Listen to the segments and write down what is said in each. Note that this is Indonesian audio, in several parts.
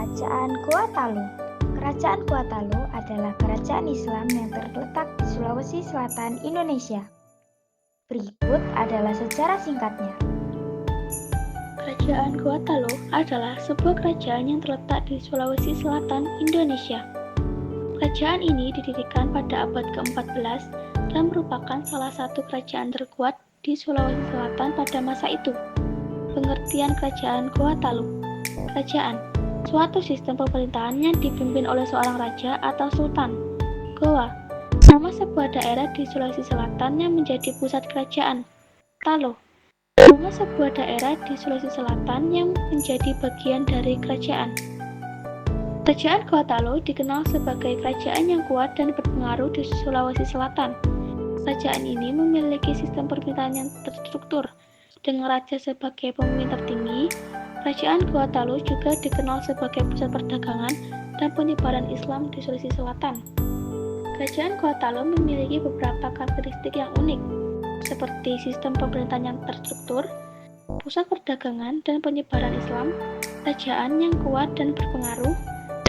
Kerajaan Goa Talu. Kerajaan Goa Talu adalah kerajaan Islam yang terletak di Sulawesi Selatan, Indonesia. Berikut adalah sejarah singkatnya. Kerajaan Goa Talu adalah sebuah kerajaan yang terletak di Sulawesi Selatan, Indonesia. Kerajaan ini didirikan pada abad ke-14 dan merupakan salah satu kerajaan terkuat di Sulawesi Selatan pada masa itu. Pengertian Kerajaan Goa Talu. Kerajaan, suatu sistem pemerintahan yang dipimpin oleh seorang raja atau sultan. Goa, nama sebuah daerah di Sulawesi Selatan yang menjadi pusat kerajaan. Talu, nama sebuah daerah di Sulawesi Selatan yang menjadi bagian dari kerajaan. Kerajaan Goa Talu dikenal sebagai kerajaan yang kuat dan berpengaruh di Sulawesi Selatan. Kerajaan ini memiliki sistem pemerintahan yang terstruktur, dengan raja sebagai pemimpin tertinggi. Kerajaan Goa Talu juga dikenal sebagai pusat perdagangan dan penyebaran Islam di Sulawesi Selatan. Kerajaan Goa Talu memiliki beberapa karakteristik yang unik, seperti sistem pemerintahan yang terstruktur, pusat perdagangan dan penyebaran Islam, kerajaan yang kuat dan berpengaruh,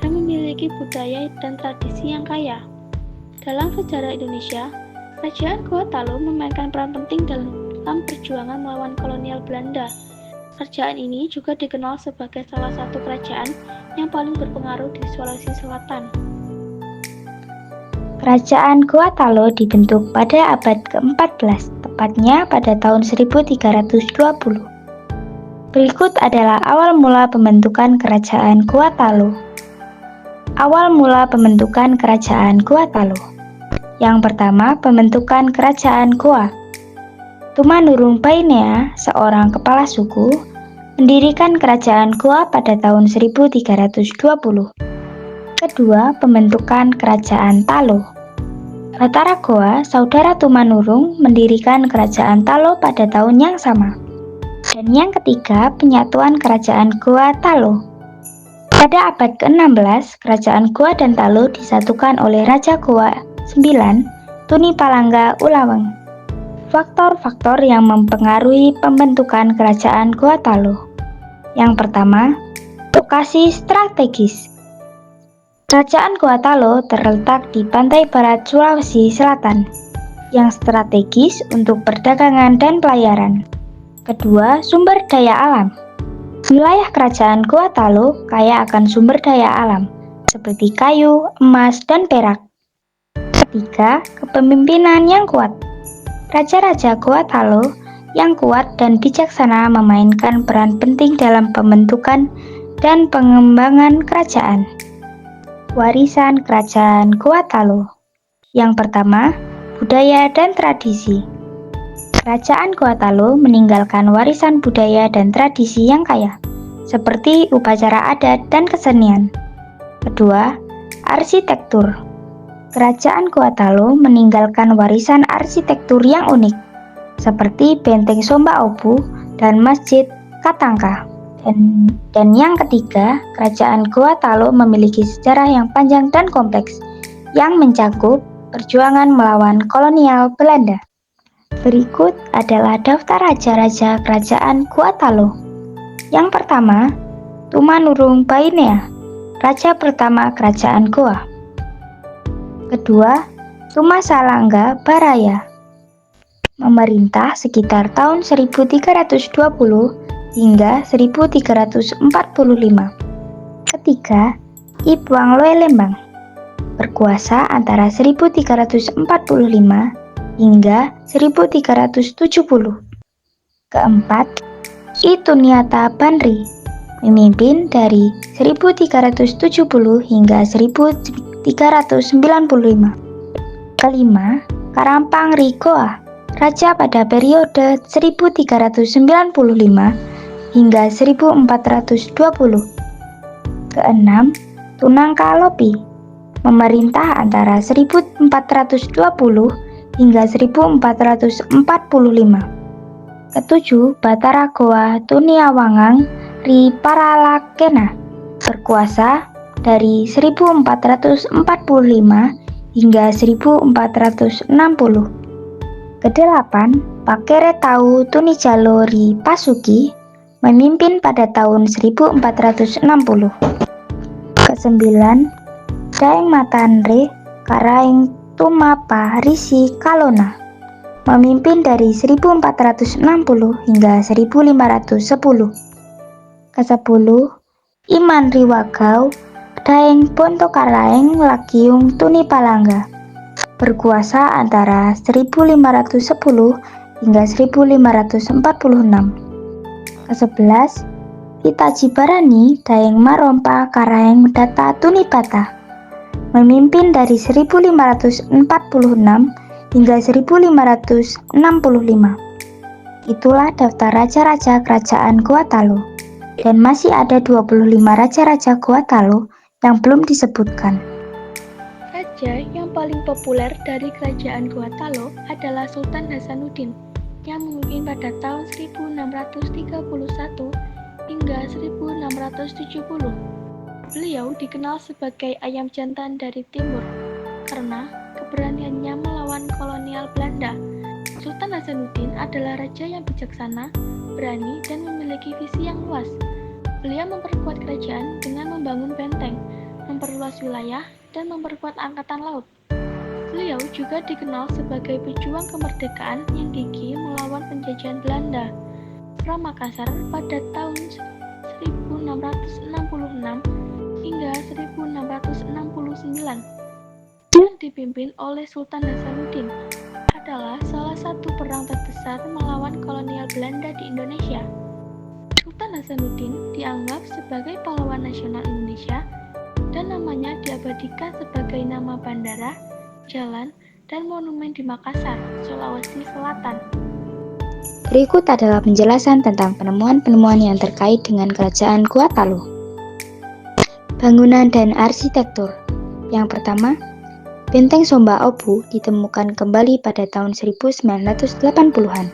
dan memiliki budaya dan tradisi yang kaya. Dalam sejarah Indonesia, Kerajaan Goa Talu memainkan peran penting dalam perjuangan melawan kolonial Belanda. Kerajaan ini juga dikenal sebagai salah satu kerajaan yang paling berpengaruh di Sulawesi Selatan. Kerajaan Goa Talu dibentuk pada abad ke-14, tepatnya pada tahun 1320. Berikut adalah awal mula pembentukan Kerajaan Goa Talu. Awal mula pembentukan Kerajaan Goa Talu. Yang pertama, pembentukan Kerajaan Goa. Tumanurung Painea, seorang kepala suku, mendirikan Kerajaan Goa pada tahun 1320. Kedua, pembentukan Kerajaan Talu. Batara Goa, saudara Tumanurung, mendirikan Kerajaan Talu pada tahun yang sama. Dan yang ketiga, penyatuan Kerajaan Goa Talu. Pada abad ke-16, Kerajaan Goa dan Talu disatukan oleh Raja Goa IX, Tuni Palangga Ulaweng. Faktor-faktor yang mempengaruhi pembentukan Kerajaan Goa Talu. Yang pertama, lokasi strategis. Kerajaan Goa Talu terletak di pantai barat Sulawesi Selatan, yang strategis untuk perdagangan dan pelayaran. Kedua, sumber daya alam. Wilayah Kerajaan Goa Talu kaya akan sumber daya alam, seperti kayu, emas, dan perak. Ketiga, kepemimpinan yang kuat. Raja-raja Goa Talu yang kuat dan bijaksana memainkan peran penting dalam pembentukan dan pengembangan kerajaan. Warisan Kerajaan Goa Talu. Yang pertama, budaya dan tradisi. Kerajaan Goa Talu meninggalkan warisan budaya dan tradisi yang kaya, seperti upacara adat dan kesenian. Kedua, arsitektur. Kerajaan Goa Talu meninggalkan warisan arsitektur yang unik, seperti Benteng Somba Obu dan Masjid Katangka. Dan yang ketiga, Kerajaan Goa Talu memiliki sejarah yang panjang dan kompleks, yang mencakup perjuangan melawan kolonial Belanda. Berikut adalah daftar raja-raja Kerajaan Goa Talu. Yang pertama, Tumanurung Painea, raja pertama Kerajaan Goa. Kedua, Tumasalangga Baraya, memerintah sekitar tahun 1320 hingga 1345. Ketiga, Ipwang Loe Lembang, berkuasa antara 1345 hingga 1370. Keempat, Ituniata Banri, memimpin dari 1370 hingga 1395. Kelima, Karampang Rigoa, raja pada periode 1395 hingga 1420. Keenam, Tunangka Lopi, memerintah antara 1420 hingga 1445. Ketujuh, Batara Goa Tuniawangang Ri Paralakena, berkuasa dari 1445 hingga 1460. Kedelapan, Pakere Tau Tunijalo Ri Pasuki, memimpin pada tahun 1460. Kesembilan, Daeng Matanre Karaeng Tumapa Risi Kalona, memimpin dari 1460 hingga 1510. Kesepuluh, Iman Riwagau Daeng Pontokaraeng Lakiung Tunipalangga, berkuasa antara 1510 hingga 1546. Kesebelas, Itaji Barani Daeng Marompa Karaeng Data Tunipata, memimpin dari 1546 hingga 1565. Itulah daftar raja-raja kerajaan Gua Talo, dan masih ada 25 raja-raja Gua Talo yang belum disebutkan. Raja yang paling populer dari kerajaan Gua Talo adalah Sultan Hasanuddin yang memimpin pada tahun 1631 hingga 1670. Beliau dikenal sebagai ayam jantan dari timur karena keberaniannya melawan kolonial Belanda. Sultan Hasanuddin adalah raja yang bijaksana, berani, dan memiliki visi yang luas. Beliau memperkuat kerajaan dengan membangun benteng, memperluas wilayah, dan memperkuat angkatan laut. Beliau juga dikenal sebagai pejuang kemerdekaan yang gigih melawan penjajahan Belanda. Perang Makassar pada tahun 1666 hingga 1669 yang dipimpin oleh Sultan Hasanuddin adalah salah satu perang terbesar melawan kolonial Belanda di Indonesia. Sultan Hasanuddin dianggap sebagai pahlawan nasional Indonesia dan namanya diabadikan sebagai nama bandara, jalan, dan monumen di Makassar, Sulawesi Selatan. Berikut adalah penjelasan tentang penemuan-penemuan yang terkait dengan kerajaan Gua Talo. Bangunan dan arsitektur. Yang pertama, Benteng Somba Obu ditemukan kembali pada tahun 1980-an,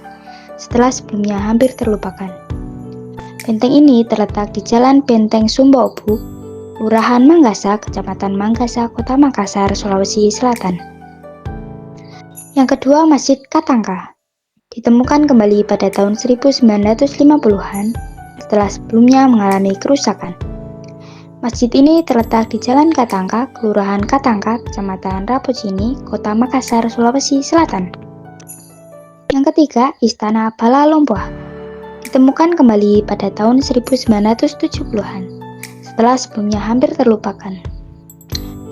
setelah sebelumnya hampir terlupakan. Benteng ini terletak di Jalan Benteng Somba Obu, Kelurahan Manggasa, Kecamatan Manggasa, Kota Makassar, Sulawesi Selatan. Yang kedua, Masjid Katangka ditemukan kembali pada tahun 1950-an setelah sebelumnya mengalami kerusakan. Masjid ini terletak di Jalan Katangka, Kelurahan Katangka, Kecamatan Rapocini, Kota Makassar, Sulawesi Selatan. Yang ketiga, Istana Bala Lompoa ditemukan kembali pada tahun 1970-an setelah sebelumnya hampir terlupakan.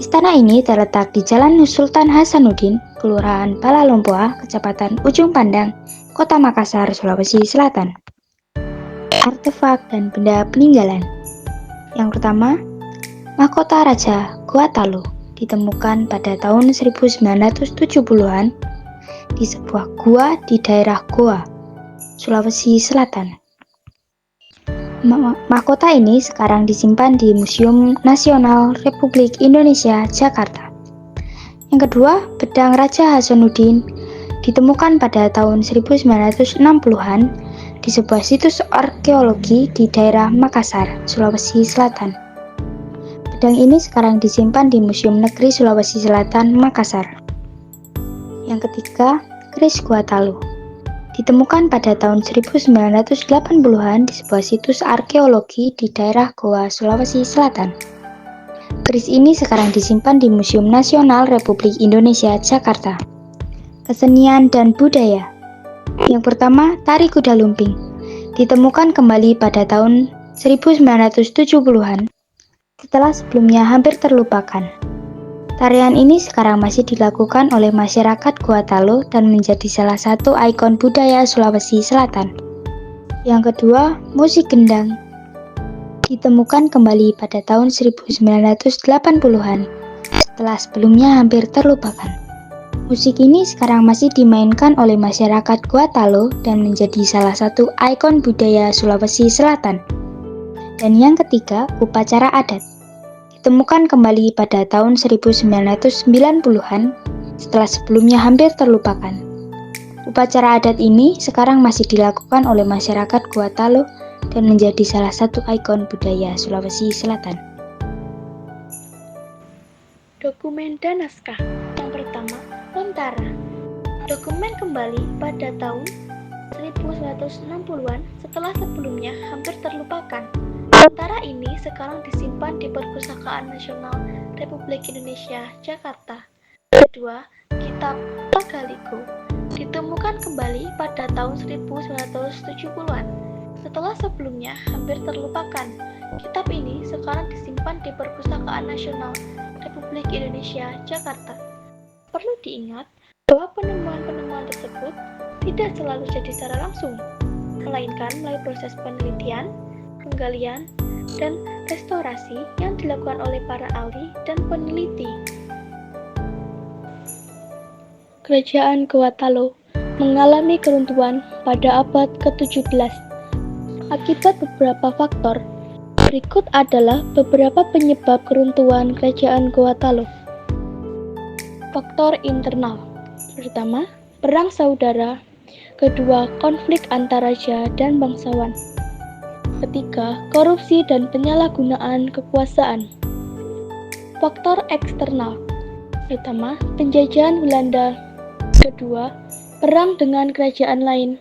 Istana ini terletak di Jalan Sultan Hasanuddin, Kelurahan Bala Lompoa, Kecamatan Ujung Pandang, Kota Makassar, Sulawesi Selatan. Artefak dan benda peninggalan. Yang pertama, mahkota Raja Gua Talo ditemukan pada tahun 1970-an di sebuah gua di daerah Goa, Sulawesi Selatan. Mahkota ini sekarang disimpan di Museum Nasional Republik Indonesia, Jakarta. Yang kedua, pedang Raja Hasanuddin ditemukan pada tahun 1960-an di sebuah situs arkeologi di daerah Makassar, Sulawesi Selatan. Pedang ini sekarang disimpan di Museum Negeri Sulawesi Selatan, Makassar. Yang ketiga, keris Gua Talo ditemukan pada tahun 1980-an di sebuah situs arkeologi di daerah Goa, Sulawesi Selatan. Keris ini sekarang disimpan di Museum Nasional Republik Indonesia, Jakarta. Kesenian dan budaya. Yang pertama, tari kuda lumping ditemukan kembali pada tahun 1970-an setelah sebelumnya hampir terlupakan. Tarian ini sekarang masih dilakukan oleh masyarakat Gua Talo dan menjadi salah satu ikon budaya Sulawesi Selatan. Yang kedua, musik gendang ditemukan kembali pada tahun 1980-an setelah sebelumnya hampir terlupakan. Musik ini sekarang masih dimainkan oleh masyarakat Gua Talo dan menjadi salah satu ikon budaya Sulawesi Selatan. Dan yang ketiga, upacara adat ditemukan kembali pada tahun 1990-an setelah sebelumnya hampir terlupakan. Upacara adat ini sekarang masih dilakukan oleh masyarakat Gua Talo dan menjadi salah satu ikon budaya Sulawesi Selatan. Dokumen dan naskah. Yang pertama, Lontara. Dokumen kembali pada tahun 1960-an setelah sebelumnya hampir terlupakan. Lontara ini sekarang disimpan disimpan di Perpustakaan Nasional Republik Indonesia, Jakarta. Kedua, Kitab Tagaligo ditemukan kembali pada tahun 1970-an. Setelah sebelumnya hampir terlupakan, kitab ini sekarang disimpan di Perpustakaan Nasional Republik Indonesia, Jakarta. Perlu diingat bahwa penemuan-penemuan tersebut tidak selalu jadi secara langsung, melainkan melalui proses penelitian, penggalian, dan restorasi yang dilakukan oleh para ahli dan peneliti. Kerajaan Gorontalo mengalami keruntuhan pada abad ke-17 akibat beberapa faktor. Berikut adalah beberapa penyebab keruntuhan Kerajaan Gorontalo. Faktor internal. Pertama, perang saudara. Kedua, konflik antar raja dan bangsawan. Ketiga, korupsi dan penyalahgunaan kekuasaan. Faktor eksternal. Pertama, penjajahan Belanda. Kedua, perang dengan kerajaan lain.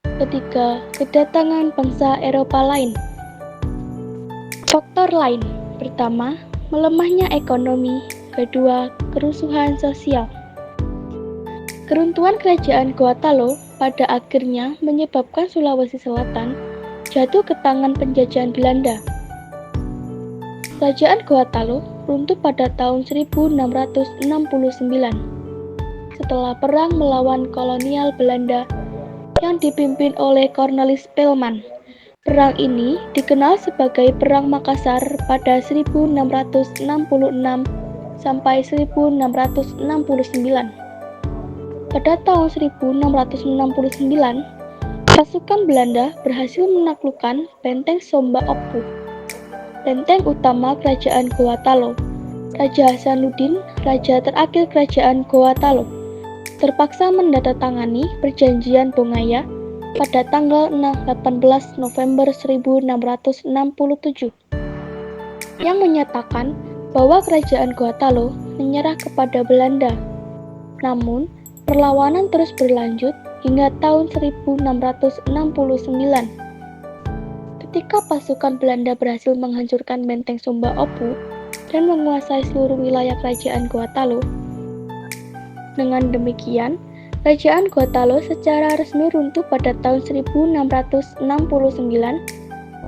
Ketiga, kedatangan bangsa Eropa lain. Faktor lain. Pertama, melemahnya ekonomi. Kedua, kerusuhan sosial. Keruntuhan Kerajaan Gorontalo pada akhirnya menyebabkan Sulawesi Selatan jatuh ke tangan penjajahan Belanda. Kerajaan Gorontalo runtuh pada tahun 1669 setelah perang melawan kolonial Belanda yang dipimpin oleh Cornelis Spelman. Perang ini dikenal sebagai Perang Makassar pada 1666 sampai 1669. Pada tahun 1669, pasukan Belanda berhasil menaklukkan Benteng Somba Opu, benteng utama Kerajaan Gorontalo. Raja Hasanuddin, raja terakhir Kerajaan Gorontalo, terpaksa menandatangani Perjanjian Bongaya pada tanggal 18 November 1667 yang menyatakan bahwa Kerajaan Gorontalo menyerah kepada Belanda. Namun, perlawanan terus berlanjut hingga tahun 1669. Ketika pasukan Belanda berhasil menghancurkan Benteng Somba Opu dan menguasai seluruh wilayah Kerajaan Gorontalo. Dengan demikian, Kerajaan Gorontalo secara resmi runtuh pada tahun 1669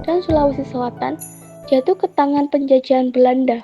dan Sulawesi Selatan jatuh ke tangan penjajahan Belanda.